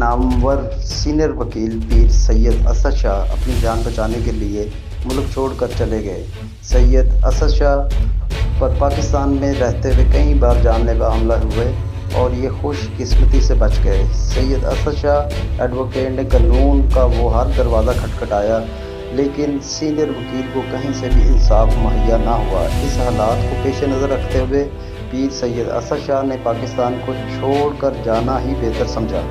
Namvar senior वकील पीर सैयद असद शाह अपनी जान बचाने के लिए मुल्क छोड़कर चले गए। सैयद असद शाह पर पाकिस्तान में रहते हुए कई बार जानलेवा हमला हुए और ये खुशकिस्मती से बच गए। सैयद असद शाह एडवोकेट ने कानून का वो हर दरवाज़ा खटखटाया, लेकिन सीनियर वकील को कहीं से भी इंसाफ मुहैया ना हुआ। इस हालात को पेश नज़र रखते हुए पीर सैयद असद शाह ने पाकिस्तान को छोड़कर जाना ही बेहतर समझा।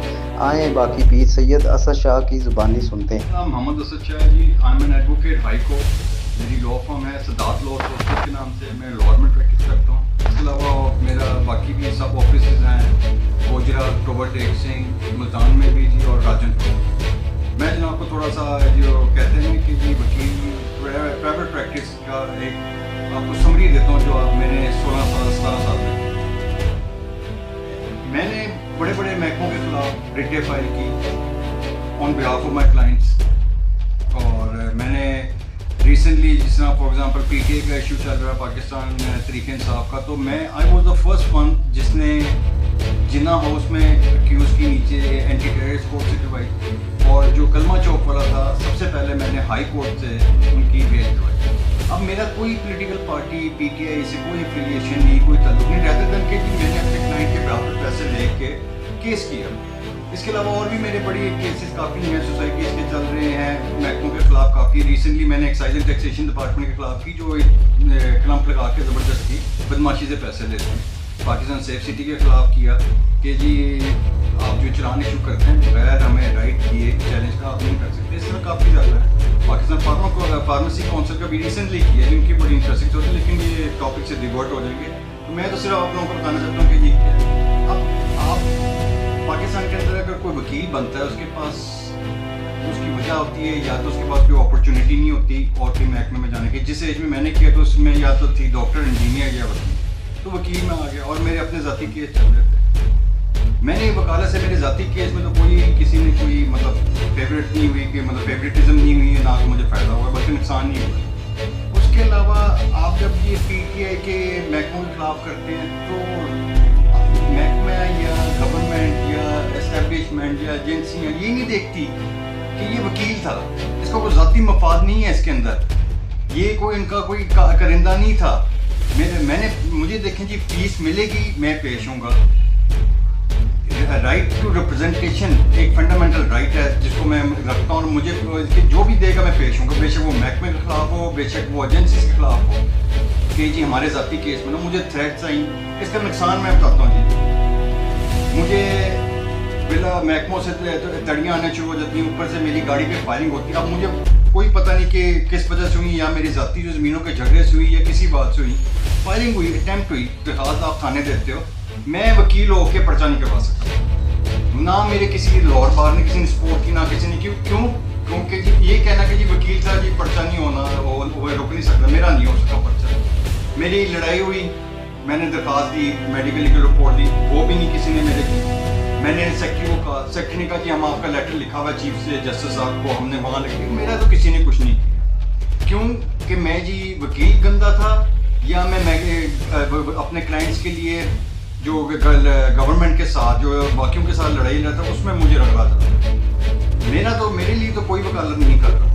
आए बाकी पीर सैयद असद शाह की ज़ुबानी सुनते हैं। Mohammad Asad Shah ji, I am an advocate high court. मेरी लॉ फर्म है सदात लॉ सोसाइटी के नाम से। मैं लॉ में प्रैक्टिस करता हूँ। इसके अलावा मेरा बाकी भी सब ऑफिस हैं, गोजरा, अक्टूबर, टेक सिंह, मुल्तान में भी जी और राजनपुर। मैं जनाब को थोड़ा सा जो कहते हैं कि जी वकील प्राइवेट प्रैक्टिस का एक आपको समरी देता हूँ जो आप मैंने 16 साल 17 साल में मैंने बड़े बड़े महकमों के खिलाफ रिटें फाइल की on behalf of my clients. और मैंने रिसेंटली जिस तरह फॉर एग्जांपल पीटीए का इशू चल रहा है पाकिस्तान तहरीक इंसाफ का, तो मैं I was the first one जिसने जिन्ना हाउस में एक्यूज़ की नीचे एंटी टेररिस्ट कोर्ट से करवाई, और जो कलमा चौक वाला था सबसे पहले मैंने हाई कोर्ट से उनकी बेल करवाई। अब मेरा कोई पॉलिटिकल पार्टी पीटीआई से कोई एफिलिएशन नहीं, कोई ताल्लुक नहीं, रहते तक कि मैंने अपने क्लाइंट के बराबर पैसे लेके केस किया। इसके अलावा और भी मेरे बड़ी केसेस काफ़ी हैं, सोसाइटीज़ के चल रहे हैं, महकमों के खिलाफ काफ़ी। रिसेंटली मैंने एक्साइज एंड टैक्सेशन डिपार्टमेंट के खिलाफ की जो क्लम्प लगा के ज़बरदस्ती बदमाशी से पैसे लेते हैं। पाकिस्तान सेफ सिटी के खिलाफ किया कि जी आप जो चलान इशू करते हैं बगैर हमें राइट किए चैलेंज का आप नहीं कर सकते। इस तरह काफ़ी ज़्यादा है। पाकिस्तान फार्मेसी काउंसिल का भी रिसेंटली किया है, उनकी बड़ी इंटरेस्टिंग होती है, लेकिन ये टॉपिक से डिवर्ट हो जाएंगे। तो मैं तो सिर्फ आप लोगों को बताना चाहता हूँ कि जी अब आप पाकिस्तान के अंदर अगर कोई वकील बनता है उसके पास उसकी वजह होती है, या तो उसके पास कोई अपॉर्चुनिटी नहीं होती और कोई महकमे में जाने की। जिस एज में मैंने किया तो उसमें या तो थी डॉक्टर, इंजीनियर या वकील, तो वकील में आ गया और मेरे अपने ज़ाती केस चल रहे थे। मैंने वकालत से मेरे ज़ाती केस में तो कोई किसी ने कोई मतलब फेवरेट नहीं हुई कि मतलब फेवरेटिज्म नहीं हुई है, ना तो मुझे फ़ायदा हुआ बल्कि नुकसान नहीं हुआ। उसके अलावा आप जब ये पीटीआई के महकमों के खिलाफ करते हैं तो महकमा या गवर्नमेंट या एस्टेब्लिशमेंट या एजेंसियाँ ये नहीं देखती कि ये वकील था, इसका कोई ज़ाती मफाद नहीं है इसके अंदर, ये कोई इनका कोई करिंदा नहीं था। मुझे देखें जी फीस मिलेगी मैं पेश हूँगा। राइट टू रिप्रेजेंटेशन एक फंडामेंटल राइट है जिसको मैं रखता हूँ, और मुझे जो भी देगा मैं पेश हूँगा, बेशक वो महकमे के खिलाफ हो, बेशक वो एजेंसीज के खिलाफ हो कि जी हमारे ज़ाती केस में ना मुझे थ्रेट्स आई, इसका नुकसान मैं बताता हूँ जी। मुझे बिला महकमों से तड़ियाँ आने शुरू हो जाती हैं, ऊपर से मेरी गाड़ी पे फायरिंग होती है। अब मुझे कोई पता नहीं कि किस वजह से हुई, या मेरी ज़ाती जो ज़मीनों के झगड़े से हुई या किसी बात से हुई, फायरिंग हुई, अटैम्प्ट हुई, दरखास्त आप थाने देते हो, मैं वकील होकर पर्चा नहीं करवा सकता। ना मेरे किसी लॉयर बार ने किसी ने सपोर्ट की, ना किसी ने क्यों क्योंकि जी ये कहना कि जी वकील था जी पर्चा नहीं होना वो रोक नहीं सकता, मेरा नहीं हो सकता पर्चा। मेरी लड़ाई हुई, मैंने दरखास्त दी, मेडिकल की रिपोर्ट दी, वो भी नहीं किसी ने मेरे की। मैंने सेक्रेटरी को कहा, सेक्रेटरी ने कहा कि हम आपका लेटर लिखा हुआ चीफ से जस्टिस साहब को, हमने वहाँ लिख दिया। मेरा तो किसी ने कुछ नहीं किया। क्यों कि मैं जी वकील गंदा था, या मैं अपने क्लाइंट्स के लिए जो गवर्नमेंट के साथ जो बाकियों के साथ लड़ाई लड़ा था उसमें मुझे रगड़ा था। मेरे लिए तो कोई वकालत नहीं कर रहा।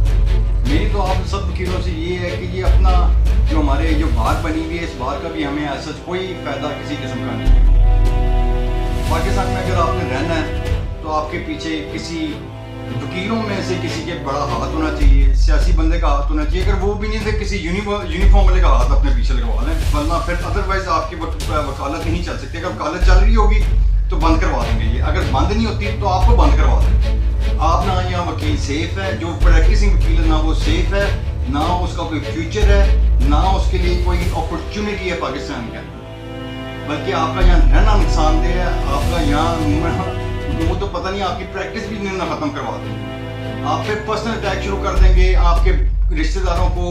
मेरी तो आप सब वकीलों से ये है कि ये अपना जो हमारे जो बार बनी हुई है इस बार का भी हमें ऐसा कोई फ़ायदा किसी किस्म का नहीं है। पाकिस्तान में अगर आपने रहना है तो आपके पीछे किसी वकीलों में से किसी के बड़ा हाथ होना चाहिए, सियासी बंदे का हाथ होना चाहिए। अगर वो भी नहीं थे किसी यूनिफॉर्म वाले का हाथ अपने पीछे लगवा लें, वरना फिर अदरवाइज आपकी वकालत नहीं चल सकती। अगर वकालत चल रही होगी तो बंद करवा देंगे ये, अगर बंद नहीं होती तो आपको बंद करवा देंगे। आप ना यहाँ वकील सेफ है, जो प्रैक्टिसिंग वकील है ना वो सेफ है, ना उसका कोई फ्यूचर है, ना उसके लिए कोई अपॉर्चुनिटी है पाकिस्तान के अंदर, बल्कि आपका यहाँ रहना नुकसानदेह है। आपका यहाँ वो तो पता नहीं आपकी प्रैक्टिस भी नहीं ख़त्म करवा देंगे, आप फिर पर्सनल अटैक शुरू कर देंगे। आपके रिश्तेदारों को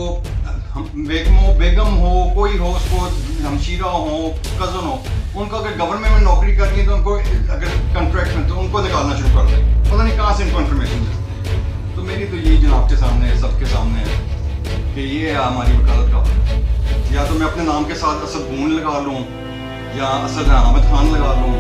बेगम हो कोई हो, उसको हमशीरा हो, कज़न हो, उनको अगर गवर्नमेंट में नौकरी करनी है तो उनको अगर कॉन्ट्रैक्ट में तो उनको निकालना शुरू कर देंगे, पता नहीं कहाँ से इनको इन्फॉर्मेशन देते। तो मेरी तो यही जनाब के सामने है, सबके सामने है कि ये है हमारी वकालत का। या तो मैं अपने नाम के साथ असद बून लगा लूँ या असद अहमद खान लगा लूँ,